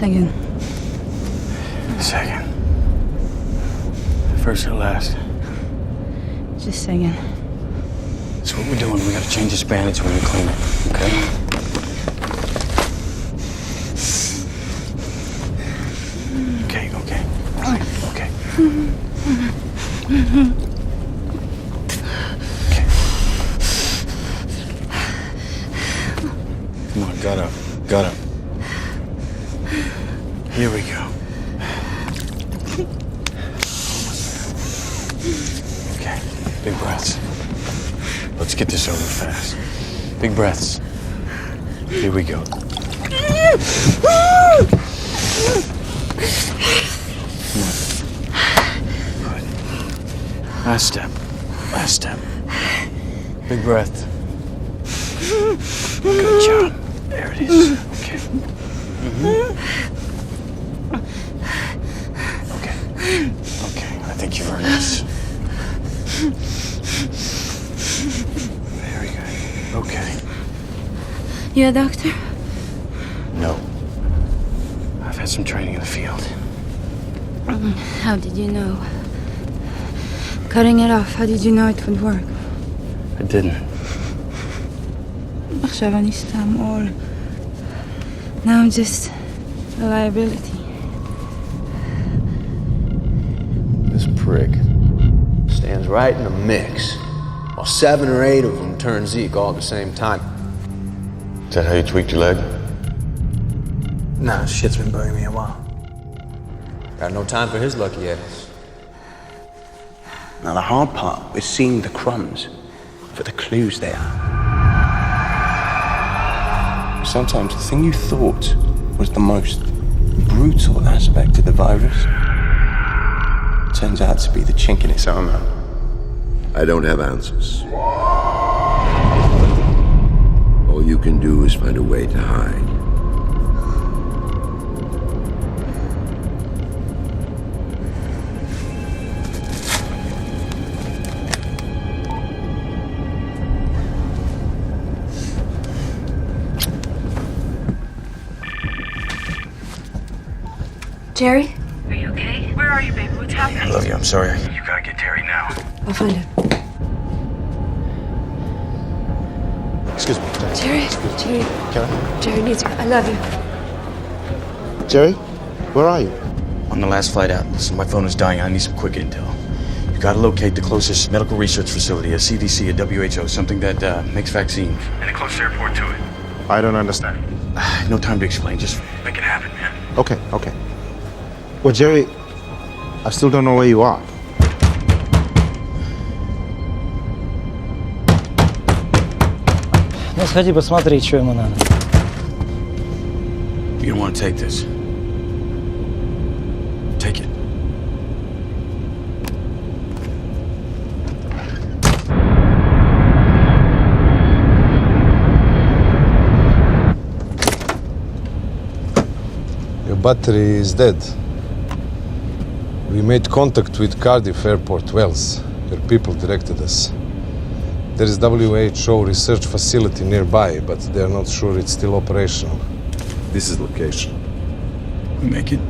Second. Second. First or last? Just second. That's what we're doing. We gotta change this bandage when we clean it, okay? Okay. Okay. Come on, got up. Here we go. Okay, big breaths. Let's get this over fast. Big breaths. Here we go. Come on. Good. Last step. Big breath. Good job. There it is. Okay. Okay, I think you've earned this. Very good. Okay. You a doctor? No. I've had some training in the field. How did you know? Cutting it off, how did you know it would work? I didn't. עכשיו אני סתם all. Now I'm just a liability. This prick stands right in the mix, while 7 or 8 of them turn Zeke all at the same time. Is that how you tweaked your leg? Nah, shit's been bugging me a while. Got no time for his lucky ass. Now the hard part is seeing the crumbs for the clues there. Sometimes the thing you thought was the most brutal aspect of the virus turns out to be the chink in its armor. I don't have answers. All you can do is find a way to hide. Jerry? Are you okay? Where are you, baby? What's happening? I love you. I'm sorry. You gotta get Terry now. I'll find him. Excuse me. Jerry? Jerry needs you. I love you. Jerry, where are you? On the last flight out. Listen, my phone is dying. I need some quick intel. You gotta locate the closest medical research facility, a CDC, a WHO, something that makes vaccines. And a close airport to it. I don't understand. No time to explain. Just make it happen, man. Okay. Well, Jerry, I still don't know where you are. Ну, сходи посмотри, что ему надо. You don't want to take this. Take it. Your battery is dead. We made contact with Cardiff Airport Wells. Your people directed us. There is WHO research facility nearby, but they're not sure it's still operational. This is location. We make it.